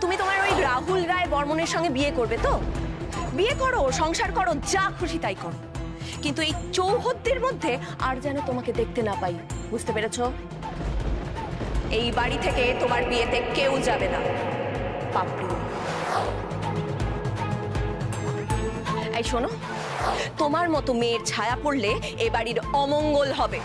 তুমি তোমার ওই রাহুল রায় বর্মনের সঙ্গে বিয়ে করবে তো? বিয়ে করো, সংসার করো, যা খুশি তাই করো, কিন্তু এই চৌহদ্দির মধ্যে আর যেন তোমাকে দেখতে না পাই, বুঝতে পেরেছো? এই বাড়ি থেকে তোমার বিয়েতে কেউ যাবে না। পাপড়ি। এই শোনো, তোমার মতো মেয়ের ছায়া পড়লে এ বাড়ির অমঙ্গল হবে।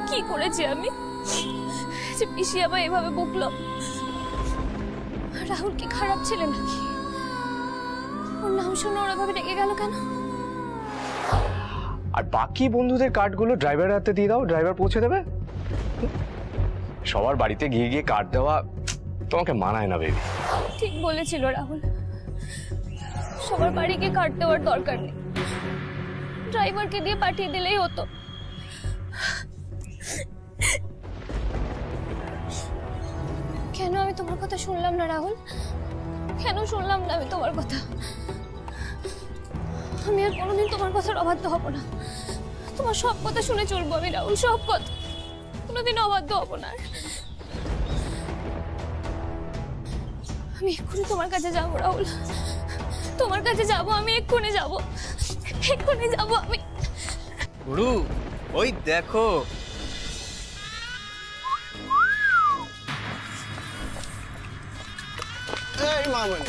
কি করেছি আমি যে পিসি আমায় এভাবে বকলো? রাহুল কি খারাপ ছেলে নাকি? ওর নাম শুনে ওরা ভাবে রেগে গেল কেন? আর বাকি বন্ধুদের কার্ডগুলো ড্রাইভারের হাতে দিয়ে দাও, ড্রাইভার পৌঁছে দেবে। সবার বাড়িতে গিয়ে গিয়ে কার্ড দেওয়া তোমাকে মানায় না বেবি। ঠিক বলেছিল রাহুল, সবার বাড়ি গিয়ে কার্ড দেওয়ার দরকার নেই, ড্রাইভারকে দিয়ে পাঠিয়ে দিলেই হতো। কেন আমি তোমার কথা শুনলাম না রাহুল? কেন শুনলাম না আমি তোমার কথা? আমি আর কোনোদিন তোমার কথার অবাধ্য হব না। তোমার সব কথা শুনে চলবো আমি রাহুল, সব কথা, কোনোদিন অবাধ্য হব না। আমি এক্ষুনি তোমার কাছে যাবো রাহুল, তোমার কাছে যাবো আমি, এক্ষুনি যাবো, এক্ষুনি যাবো আমি। গুরু, ওই দেখো। এই মামনি,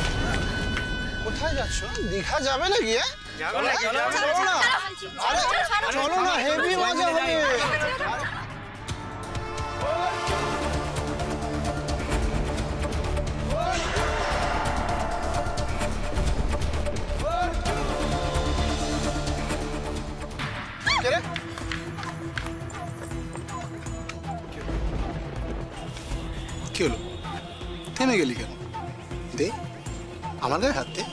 কোথায় যাচ্ছ? দীঘা যাবে নাকি? চলো না, আরে চলো না, হেভি মজা হবে। কি হলো? থেমে গেলি কেন? দে আমার গায়ে হাত দে,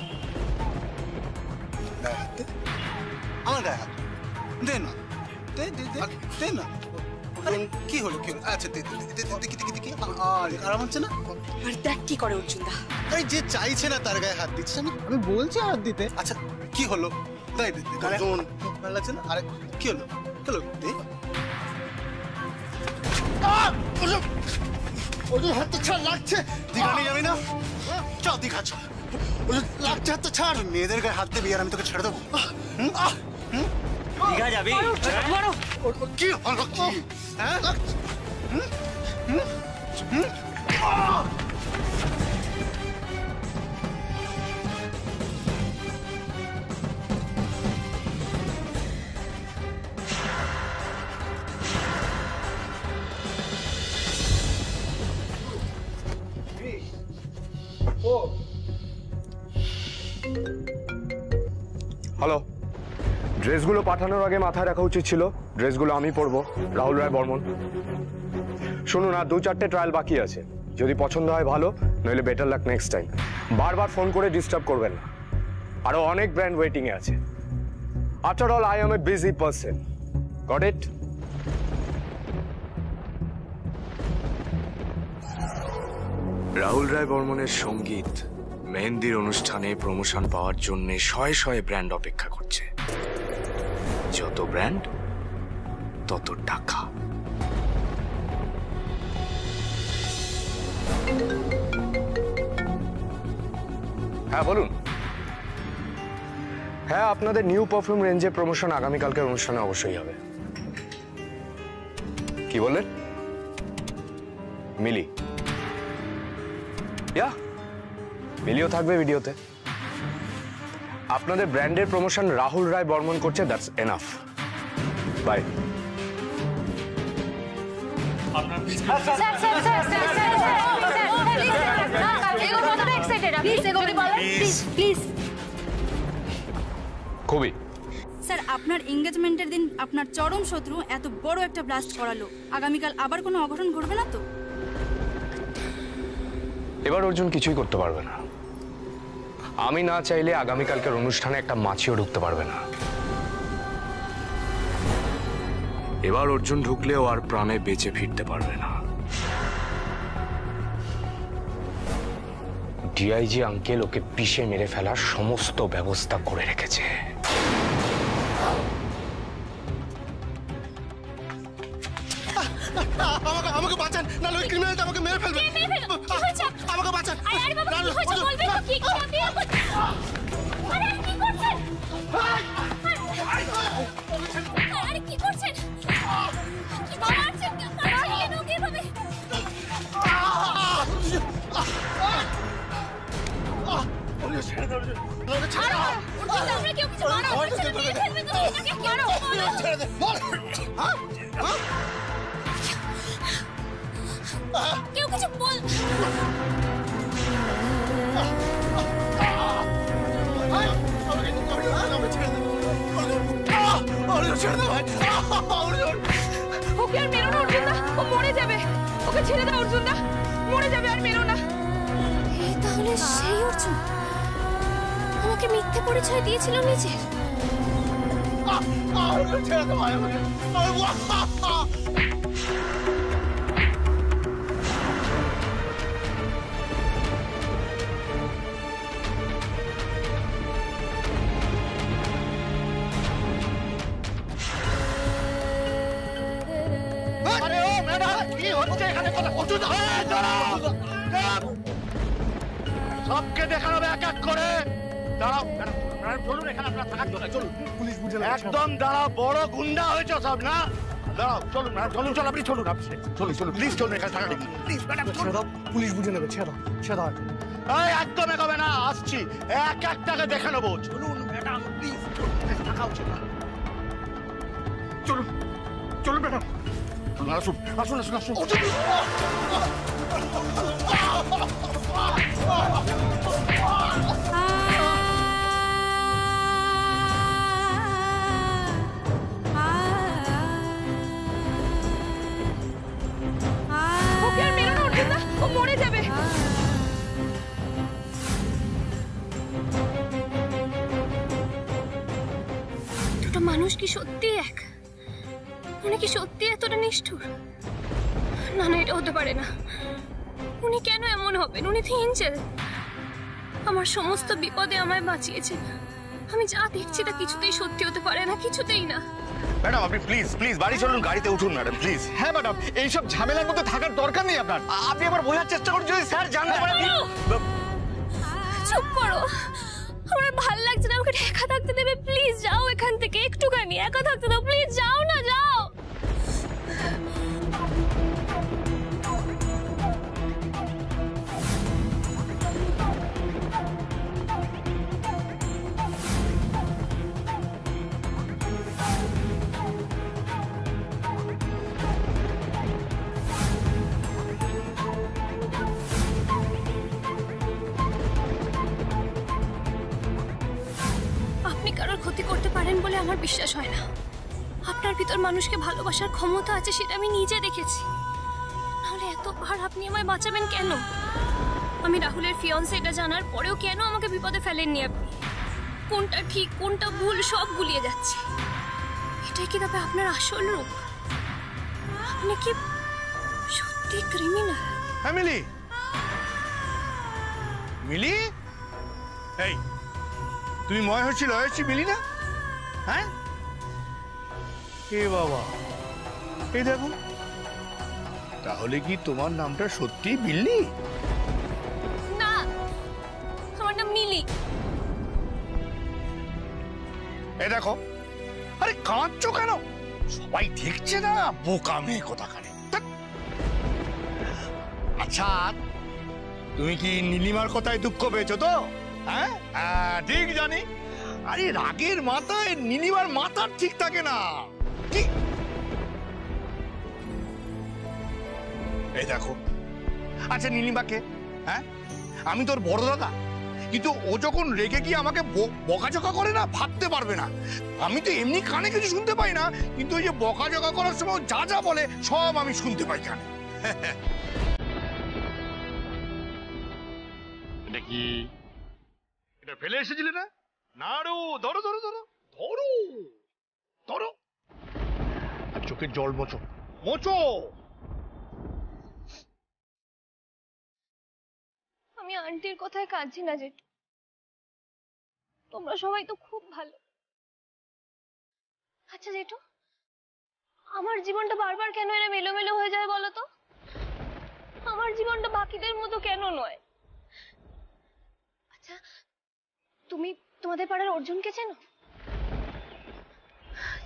গায়ে হাত দে, আমার গায়ে হাত দে না, দে দে দে দে না। কি হলো কি হলো? আচ্ছা দে দে দে, দেখি দেখি দেখি, আরাম হচ্ছে না? আর দেখ কি করে অর্জুনদা। এই যে চাইছে না তার গায়ে হাত দিচ্ছে না, আমি বলছি হাত দিতে। আচ্ছা কি হলো? তাই দে, ভালো লাগছে না? আরে কি হলো? হলো দে। ওদের হাত তো ছাড়, লাগছে। দীঘা নিয়ে যাবি না? চল দীঘা চল। ওদের লাগছে, হাত তো ছাড়। মেয়েদের গায়ে হাত দিবি আর আমি তোকে ছেড়ে দেবো? দীঘা যাবি? কি হলো কি? হ্যাঁ হ্যালো, ড্রেসগুলো পাঠানোর আগে মাথায় রাখা উচিত ছিল ড্রেসগুলো আমি পরবো, রাহুল রায় বর্মন। শুনুন, আর 2-4টে ট্রায়াল বাকি আছে, যদি পছন্দ হয় ভালো, নইলে বেটার লাক নেক্সট টাইম। বারবার ফোন করে ডিস্টার্ব করবেন না, আরো অনেক ব্র্যান্ড ওয়েটিং এ আছে। After all I am a busy person, got it? Rahul Roy বর্মনের সঙ্গীত মেহেন্দির অনুষ্ঠানে প্রমোশন পাওয়ার জন্য শয়ে শয়ে ব্র্যান্ড অপেক্ষা করছে। যত ব্র্যান্ড তত টাকা। হ্যাঁ বলুন। হ্যাঁ, আপনাদের নিউ পারফিউম রেঞ্জে প্রমোশন আগামীকালকের অনুষ্ঠানে অবশ্যই হবে। কি বললেন? মিলি? মিলিও থাকবে ভিডিওতে। আপনাদের ব্র্যান্ডের প্রমোশন রাহুল রায় বর্মন করছে, দ্যাটস এনাফ। বাই। খুবই। স্যার, আপনার এঙ্গেজমেন্টের দিন আপনার চরম শত্রু এত বড় একটা ব্লাস্ট করালো, আগামীকাল আবার কোনো অঘটন ঘটবে না তো? এবার অর্জুন কিছুই করতে পারবে না। আমি না চাইলে আগামীকালকের অনুষ্ঠানে একটা মাছিও ঢুকতে পারবে না। এবার অর্জুন ঢুকলেও আর প্রাণে বেঁচে ফিরতে পারবে না। ডিআইজি আঙ্কেল ওকে পিষে মেরে ফেলার সমস্ত ব্যবস্থা করে রেখেছে। আমাকে বাঁচান, না ওই ক্রিমিনালটা আমাকে মেরে ফেলবে। আমাকে বাঁচান। আরে বাবা কি হয়েছে বলবে তো, কি কি আপনি আরে কি করছেন? আরে কি করছেন? কি মারছেন? কেন কিভাবে? ছাড়ো, আমরা কেউ কিছু মারো, মেরে ফেলবে তো, এটাকে মারো। কেউ কিছু বল। ওকে আর মেরো না অর্জুন দা, ও মরে যাবে। ওকে ছেড়ে দাও অর্জুন দা, মরে যাবে, আর মেরো না। তাহলে সেই অর্জুন আমাকে মিথ্যে পরিচয় দিয়েছিল নিজের। সবকে দেখানো হবে এক এক করে। দাঁড়াও, চলুন, এখানে আপনারা থাকার জন্য চলুন। পুলিশ বুঝে একদম দাঁড়াও, বড় গুন্ডা হয়েছে সব না? দাঁড়াও, চলুন ম্যাডাম, চলুন, চলুন, আপনি চলুন, আপনি চলুন, চলুন, প্লিজ চলুন, এখানে থাকা প্লিজ ম্যাডাম, পুলিশ বুঝে নেবে। ছেড়ে দাও, একদম এগোবে না, আসছি, এক একটাকে দেখে নেবো। চলুন ম্যাডাম, প্লিজ থাকা উচিত না। চলুন, চলুন ম্যাডাম, আসুন, আসুন, আসুন, আসুন। ওকে আর মেরো না অর্জুন দা, ও মরে যাবে। দুটো মানুষ কি সত্যি এক? উনি কি সত্যি এতটা নিষ্ঠুর? না না, এটা হতে পারে না। উনি কেন এমন হবেন? উনি তো এঞ্জেল, আমার সমস্ত বিপদে আমায় বাঁচিয়েছেন। আমি যা দেখছি তা কিছুতেই সত্যি হতে পারে না, কিছুতেই না। ম্যাডাম আপনি প্লিজ প্লিজ বাড়ি চলুন, গাড়িতে উঠুন ম্যাডাম, প্লিজ। হ্যাঁ ম্যাডাম, এইসব ঝামেলার মধ্যে থাকার দরকার নেই আপনার। আপনি আবার বোঝার চেষ্টা করুন, যদি স্যার জানতে পারে। চুপ করো, আমার ভাল লাগছে না, আমাকে একা থাকতে দেবে প্লিজ। যাও এখান থেকে, একটুখানি একা থাকতে দাও প্লিজ। যাও না, যাও। আপনি কারোর ক্ষতি করতে পারেন বলে আমার বিশ্বাস হয় না। আপনার ভিতর মানুষকে ভালোবাসার ক্ষমতা আছে, সেটা আমি নিজে দেখেছি। নাহলে এতবার আপনি আমায় বাঁচাবেন কেন? আমি রাহুলের ফিয়ন্সে এটা জানার পরেও কেন আমাকে বিপদে ফেলেননি আপনি? কোনটা ঠিক কোনটা ভুল সব গুলিয়ে যাচ্ছে। এটাই কি তবে আপনার আসল রূপ? আপনি কি সত্যি ক্রিমিনাল? হ্যাঁ মিলি, মিলি, এই তুমি মনে হচ্ছিল হয়েছি মিলি না? হ্যাঁ এ বাবা, এই দেখো, তাহলে কি তোমার নামটা সত্যি মিলি? না, আমার নাম মিলি। এই দেখো, আরে কাঁদছো কেন? সবাই দেখছে না, বোকা মেয়ে কোথাকারে। আচ্ছা, তুমি কি নীলিমার কথায় দুঃখ পেয়েছো তো? হ্যাঁ ঠিক জানি। আরে রাগের মাথায় নীলিমার মাথা ঠিক থাকে না। কি এই দেখো, আচ্ছা নীলিমাকে, হ্যাঁ আমি তোর বড় দাদা, কিন্তু ও যখন রেগে গিয়ে আমাকে বকাঝকা করে না, ভাবতে পারবে না। আমি তো এমনি কানে কিছু শুনতে পাই না, কিন্তু ওই যে বকাঝকা করার সময় যা যা বলে সব আমি শুনতে পাই কানে। এটা কি, এটা ফেলে এসেছিলে না? নাড়ু, ধরো ধরো ধরো ধরো ধরো, আর চোখের জল মোচো, মোচো। আমি আন্টির কথায় কাঁদছি না জেঠু, তোমরা সবাই তো খুব ভালো। আচ্ছা জেঠু, আমার জীবনটা বারবার কেন এরম এলোমেলো হয়ে যায় বলো তো? আমার জীবনটা বাকিদের মতো কেন নয়? আচ্ছা, তুমি তোমাদের পাড়ার অর্জুনকে চেনো?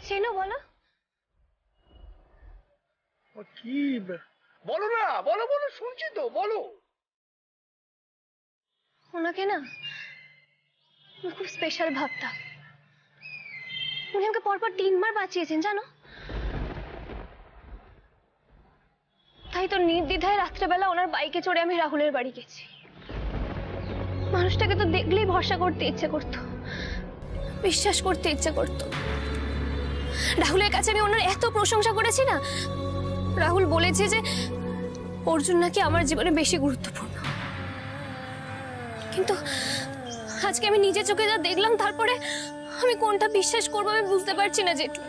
চেনো বলো? কি বলো না, বলো বলো, শুনছি তো, বলো। ওনাকে না আমি খুব স্পেশাল ভাবতাম। উনি আমাকে পরপর 3 বার বাঁচিয়েছেন জানো। তাই তো নির্দ্বিধায় রাত্রেবেলা ওনার বাইকে চড়ে আমি রাহুলের বাড়ি গেছি। মানুষটাকে তো দেখলেই ভরসা করতে ইচ্ছে করতো, বিশ্বাস করতে ইচ্ছে করতো। রাহুলের কাছে আমি ওনার এত প্রশংসা করেছি না, রাহুল বলেছে যে অর্জুন নাকি আমার জীবনে বেশি গুরুত্বপূর্ণ। কিন্তু আজকে আমি নিজের চোখে যা দেখলাম, তারপরে আমি কোনটা বিশ্বাস করবো আমি বুঝতে পারছি না জেঠু।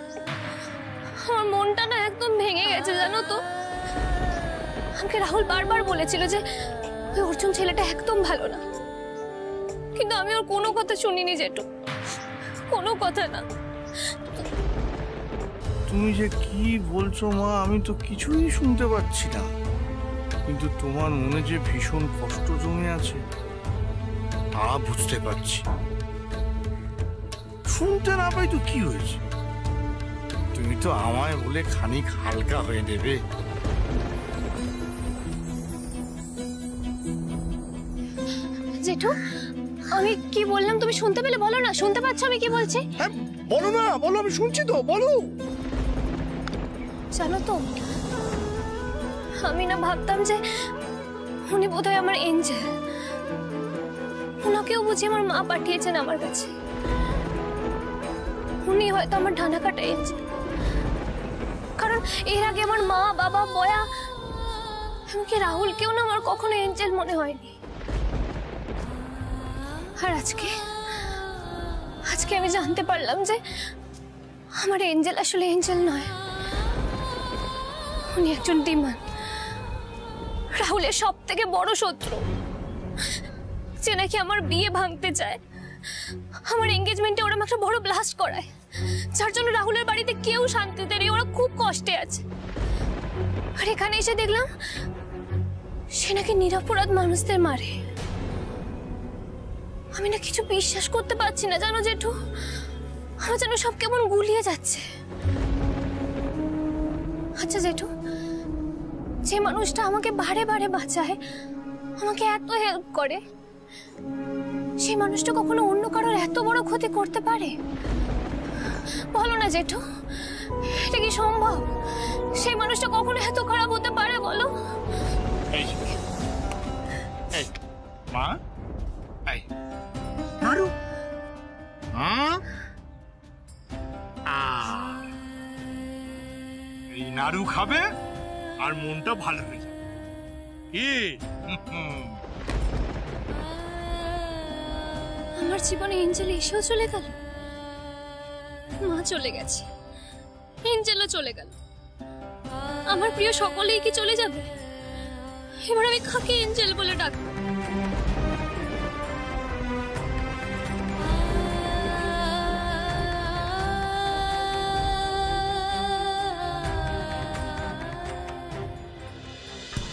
আমার মনটা না একদম ভেঙে গেছে জানো তো। আমাকে রাহুল বারবার বলেছিল যে ওই অর্জুন ছেলেটা একদম ভালো না, কিন্তু আমি ওর কোনো কথা শুনিনি জেঠু, কোনো কথা না। তুমি যে কি বলছো মা, আমি তো কিছুই শুনতে পাচ্ছি না, কিন্তু তোমার মনে যে ভীষণ কষ্ট জমে আছে তা বুঝতে পারছি। শুনতে না পাই তো কি হয়েছে, তুমি তো আমায় বলে খানিক হালকা হয়ে দেবে। জেঠু, আমি কি বললাম তুমি শুনতে পেলে? বলো না, শুনতে পাচ্ছ আমি কি বলছি? হ্যাঁ বলো না, বলো, আমি শুনছি তো, বলো। জানো তো, আমি না ভাবতাম যে উনি বোধহয় আমার এঞ্জেল। ওনাকেও বুঝি আমার মা পাঠিয়েছেন আমার কাছে। উনি হয়তো আমার ডানা কাটা এঞ্জেল, কারণ এর আগে আমার মা, বাবা, বয়া, এমনকি রাহুলকেও না আমার কখনো এঞ্জেল মনে হয়নি। আর আজকে আমি জানতে পারলাম যে আমার এঞ্জেল আসলে এঞ্জেল নয়, উনি একজন ডিমন। রাহুলের সব থেকে বড় শত্রু, যে নাকি আমার বিয়ে ভাঙতে চায়। আমার এঙ্গেজমেন্টে ওরা একটা বড় ব্লাস্ট করায়, যার জন্য রাহুলের বাড়িতে কেউ শান্তিতে নেই, ওরা খুব কষ্টে আছে। আর এখানে এসে দেখলাম সে নাকি নিরপরাধ মানুষদের মারে। আমি না কিছু বিশ্বাস করতে পারছি না জানো জেঠু, আমার যেন সব কেমন গুলিয়ে যাচ্ছে। আচ্ছা জেঠু, যে মানুষটা আমাকে বারে বারে বাঁচায়, আমাকে এত হেল্প করে, সেই মানুষটা কখনো অন্য কারোর এত বড় ক্ষতি করতে পারে? বলো না জেঠু, এটা কি সম্ভব? সেই মানুষটা কখনো এত খারাপ হতে পারে বলো? মা, নাড়ু, এই নাড়ু খাবে আর মনটা ভালো হয়ে যাবে। কি আমার জীবনে এঞ্জেল এসেও চলে গেল, মা চলে গেছে, এঞ্জেলও চলে গেল, আমার প্রিয় সকলেই কি চলে যাবে? এবার আমি কাকে এঞ্জেল বলে ডাকবো?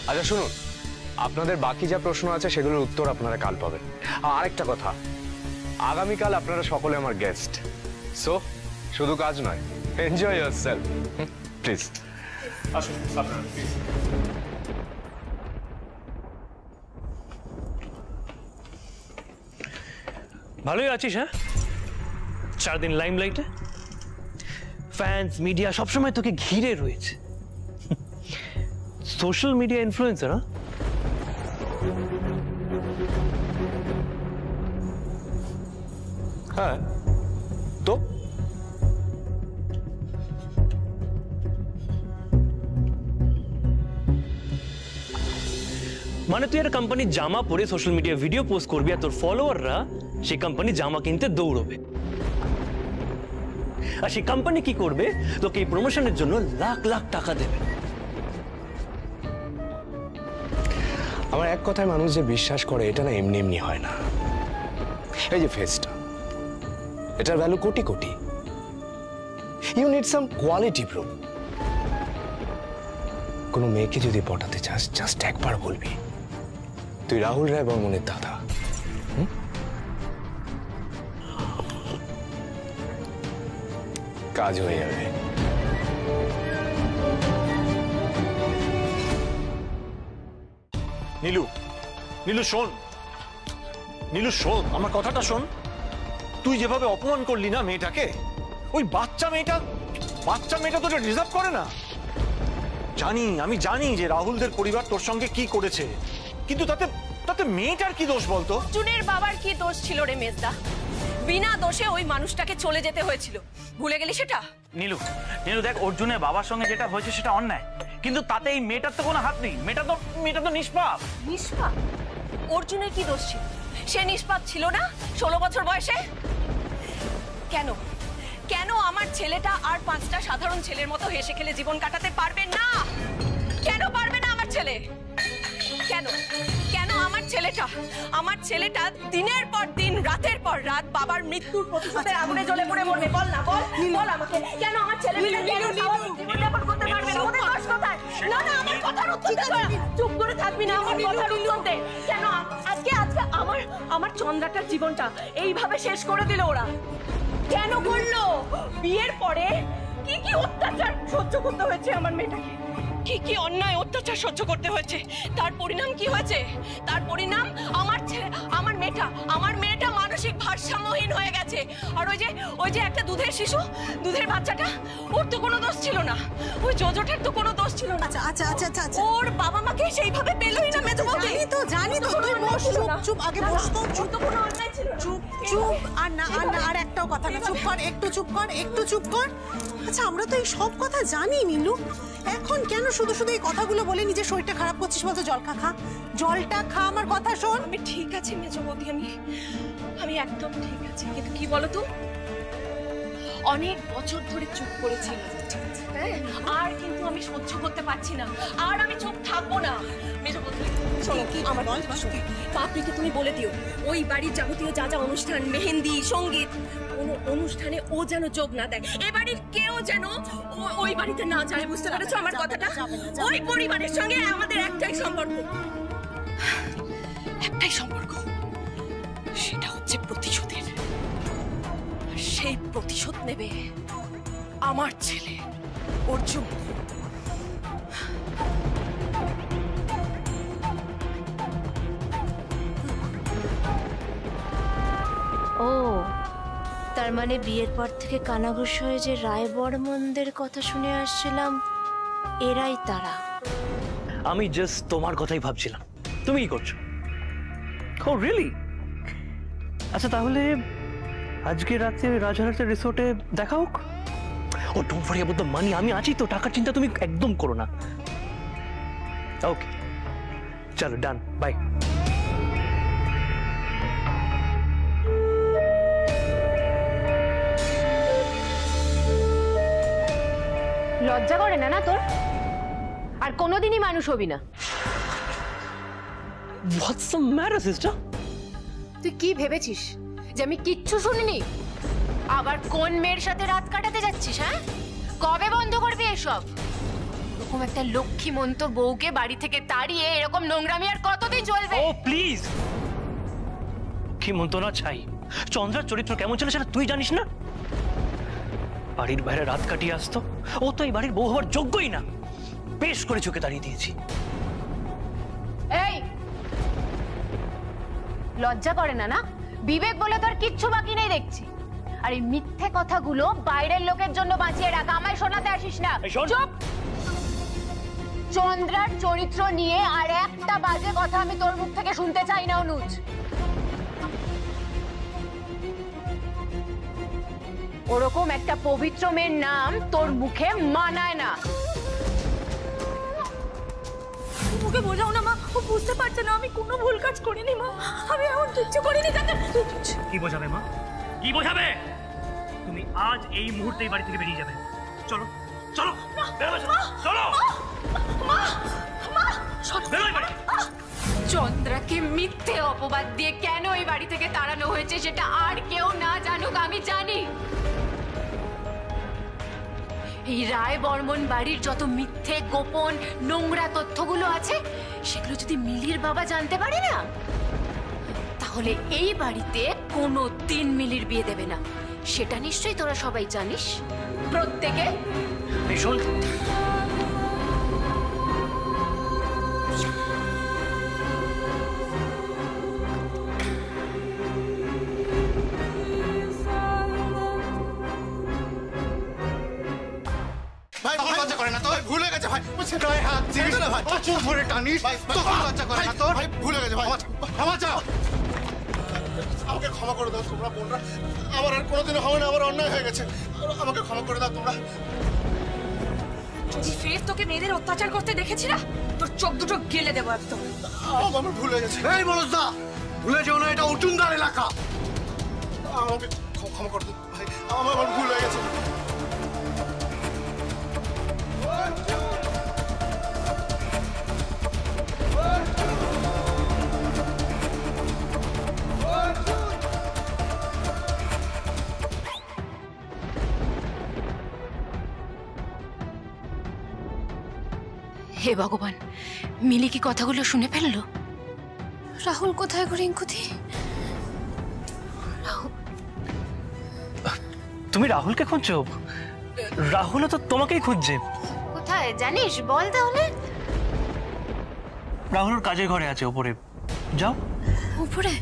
আচ্ছা শুনুন, আপনাদের বাকি যা প্রশ্ন আছে সেগুলোর উত্তর আপনারা কাল পাবেন। আর আরেকটা কথা, আগামীকাল আপনারা সকলে আমার গেস্ট, সো শুধু কাজ নয়, এনজয় ইয়ারসেলফ প্লিজ। আসুন আপনারা প্লিজ। ভালোই আছিস? হ্যাঁ, 4 দিন লাইমলাইটে, ফ্যান্স, মিডিয়া সবসময় তোকে ঘিরে রয়েছে। Social media influencer? হ্যাঁ তো মানে তুই একটা কোম্পানির জামা পরে সোশ্যাল মিডিয়া ভিডিও পোস্ট করবি, আর তোর ফলোয়াররা সেই কোম্পানির জামা কিনতে দৌড়বে। আর সেই কোম্পানি কি করবে? তোকে এই প্রমোশনের জন্য লাখ লাখ টাকা দেবে। আমার এক কথায় মানুষ যে বিশ্বাস করে এটা না এমনি এমনি হয় না। এই যে ফেসটা, এটার ভ্যালু কোটি কোটি। You need some quality proof. কোনো মেয়েকে যদি পটাতে চাস, জাস্ট একবার বলবি তুই রাহুল রায় বর্মনের দাদা। কাজ হয়ে যাবে। নীলু, নীলু শোন, নীলু শোন, আমার কথাটা শোন। তুই যেভাবে অপমান করলি না মেয়েটাকে, ওই বাচ্চা মেয়েটা তো এটা ডিজার্ভ করে না। আমি জানি যে রাহুলদের পরিবার তোর সঙ্গে কি করেছে, কিন্তু তাতে মেয়েটার কি দোষ বলতো? অর্জুনের বাবার কি দোষ ছিল রে মেজদা? বিনা দোষে ওই মানুষটাকে চলে যেতে হয়েছিল, ভুলে গেলি সেটা? নীলু, দেখ, অর্জুনের বাবার সঙ্গে যেটা হয়েছে সেটা অন্যায়, কিন্তু তাতে এই মেয়েটার তো কোনো হাত নেই। মেয়েটা তো নিষ্পাপ। নিষ্পাপ? অর্জুনের কি দোষ ছিল? সে নিষ্পাপ ছিল না 16 বছর বয়সে? কেন কেন আমার ছেলেটা আর 5টা সাধারণ ছেলের মতো হেসে খেলে জীবন কাটাতে পারবে না? কেন পারবে না আমার ছেলে? কেন কেন আমার ছেলেটা দিনের পর দিন, রাতের পর রাত বাবার মৃত্যুর প্রতিশোধে আগুনে জ্বলে পড়ে মরবে? বল না, বল আমাকে, কেন আমার ছেলেমেয়েরা জীবনযাপন করতে পারবে না? ওদের দোষ কোথায়? না আমার কথার উত্তর দে। চুপ করে থাকবি না, আমার কথার উত্তর দে। কেন আজকে আমার চন্দ্রাটার জীবনটা এইভাবে শেষ করে দিল ওরা? কেন করলো? বিয়ের পরে কি কি অত্যাচার সহ্য করতে হয়েছে আমার মেয়েটাকে, কি কি অন্যায় অত্যাচার সহ্য করতে হয়েছে, তার পরিণাম কি হয়েছে? তার পরিণাম আমার মেয়েটা মানসিক ভারসাম্যহীন হয়ে গেছে। আর ওই যে একটা দুধের বাচ্চাটা, ওর তো কোনো দোষ ছিল না, ওই জোজোটার তো কোনো দোষ ছিল না। আচ্ছা ওর বাবা মাকে সেইভাবে পেলই না মেজো বৌদি। জানি তো তুই বস, চুপ আগে বস তো, চুপ তো কোনো অন্যায় ছিল না। চুপ আর না আর একটাও কথা না, চুপ কর, একটু চুপ কর। আচ্ছা আমরা তো এই সব কথা জানি নীলু, এখন কেন শুধু এই কথাগুলো বলে নিজের শরীরটা খারাপ করছিস? বলতো জলটা খা, আমার কথা শোন। আমি ঠিক আছি মেজো বৌদি, আমি একদম ঠিক আছি, কিন্তু কি বলতো, অনেক বছর ধরে চুপ করেছিল, হ্যাঁ, আর কিন্তু আমি সহ্য করতে পারছি না, আর আমি চুপ থাকবো না। মেজো বৌদি শোনো, আমার পাপড়িকে তুমি বলে দিও ওই বাড়ির যাবতীয় যা অনুষ্ঠান, মেহেন্দি, সঙ্গীত, কোনো অনুষ্ঠানে ও যেন যোগ না দেয়। এ বাড়ির কেউ যেন ওই বাড়িতে না যায়, বুঝতে পেরেছো আমার কথাটা? ওই পরিবারের সঙ্গে আমাদের একটাই সম্পর্ক, সেটা হচ্ছে প্রতিশোধের। সেই প্রতিশোধ নেবে আমার ছেলে অর্জুন। ও তার মানে বিয়ের পর থেকে কানাঘুষ হয়ে যে রায় বর্মনদের কথা শুনে আসছিলাম, এরাই তারা। আমি জাস্ট তোমার কথাই ভাবছিলাম। তুমি কি করছো? Oh really? আচ্ছা তাহলে আজকে রাতে রাজারহাটের রিসোর্টে দেখা হোক। Oh don't worry about the money, আমি আছি তো, টাকার চিন্তা তুমি একদম করো না। ওকে চলো, ডান, বাই। লজ্জা করে না তোর? আর কোনোদিনই মানুষ হবি না। What's the matter sister? তুই কি ভেবেছিস যে আমি কিচ্ছু শুনিনি? আবার কোন মেয়ের সাথে রাত কাটাতে যাচ্ছিস? হ্যাঁ, কবে বন্ধ করবি এসব? এরকম একটা লক্ষ্মীমন্ত বউকে বাড়ি থেকে তাড়িয়ে এরকম নোংরামি আর কতদিন চলবে? ও প্লিজ, লক্ষ্মীমন্ত না চাই, চন্দ্রার চরিত্র কেমন ছিল সেটা তুই জানিস না? বাড়ির বাইরে রাত কাটিয়ে আসতো, ও তো এই বাড়ির বউ হওয়ার যোগ্যই না। বেশ করে চোখে দাঁড়িয়ে দিয়েছি। এই লজ্জা করে না? বিবেক বলে তোর কিচ্ছু বাকি নেই দেখছি। আর এই মিথ্যে কথাগুলো বাইরের লোকের জন্য বাঁচিয়ে রাখ, আমায় শোনাতে আসিস না। চুপ। চন্দ্রার চরিত্র নিয়ে আর একটা বাজে কথা আমি তোর মুখ থেকে শুনতে চাই না অনুজ। ওরকম একটা পবিত্র মেয়ের নাম তোর মুখে মানায় না। ওকে বোঝাও না মা, ও বুঝতে পারছে না আমি কোনো ভুল কাজ করিনি মা, আমি এমন কিচ্ছু করিনি। কি বোঝাবে মা, কি বোঝাবে? তুমি আজ এই মুহূর্তে বাড়ি থেকে বেরিয়ে যাবে। চলো চলো চলো মা, মা, মা, বেরোই বাড়ি। তাকে মিথ্যে অপবাদ দিয়ে কেন এই বাড়ি থেকে তাড়ানো হয়েছে সেটা আর কেউ না জানুক, আমি জানি। এই রায় বর্মন বাড়ির যত মিথ্যে গোপন নোংরা তথ্যগুলো আছে সেগুলো যদি মিলির বাবা জানতে পারে না, তাহলে এই বাড়িতে কোনো দিন মিলির বিয়ে দেবে না। সেটা নিশ্চয়ই তোরা সবাই জানিস, প্রত্যেকে। ভীষণ ভাই তখন লজ্জা করে না তোর? ভুলে গেছে ভাই, গায়ে হাত দিস না ভাই, চুপ ধরে টানিস, তখন লজ্জা করে না তোর? ভাই ভুলে গেছে ভাই, ক্ষমা চাও। আমাকে ক্ষমা করে দাও তোমরা বোনরা, আমার আর কোনোদিনও হবে না, আমার অন্যায় হয়ে গেছে, আমাকে ক্ষমা করে দাও তোমরা। যদি ফের তোকে মেয়েদের অত্যাচার করতে দেখেছি না, তোর চোখ দুটো গেলে দেবো একদম। আমার ভুলে গেছে। এই মনোজদা, ভুলে যেও না, এটা উটুনদার এলাকা। আমাকে ক্ষমা করে দাও ভাই, আমার ভুল হয়ে গেছে। হে ভগবান, মিলি কি কথাগুলো শুনে ফেললো? রাহুল কোথায় গো রিঙ্কুদি? তুমি রাহুলকে খুঁজছো? রাহুলও তো তোমাকেই খুঁজছে। কোথায় জানিস? বল তাহলে। রাহুল ওর কাজের ঘরে আছে ওপরে, যাও। উপরে?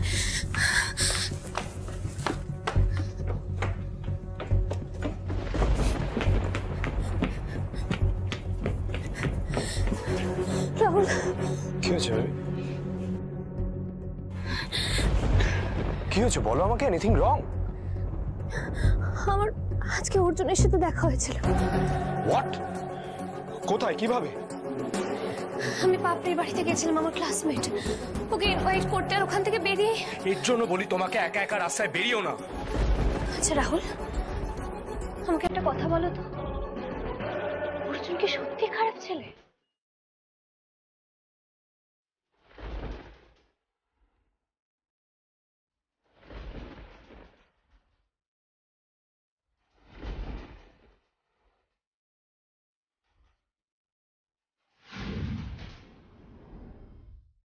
রাহুল, কি হয়েছে? কি হয়েছে বলো আমাকে, এনিথিং রং? আমার আজকে অর্জুনের সাথে দেখা হয়েছিল। হোয়াট? কোথায়, কিভাবে? আমি পাপড়ির বাড়িতে গেছিলাম, আমার ক্লাসমেট ওকে ইনভাইট করতে, আর ওখান থেকে বেরিয়ে। এর জন্য বলি তোমাকে একা একা রাস্তায় বেরিয়েও না। আচ্ছা রাহুল, আমাকে একটা কথা বলো তো, অর্জুন কি সত্যি খারাপ ছেলে?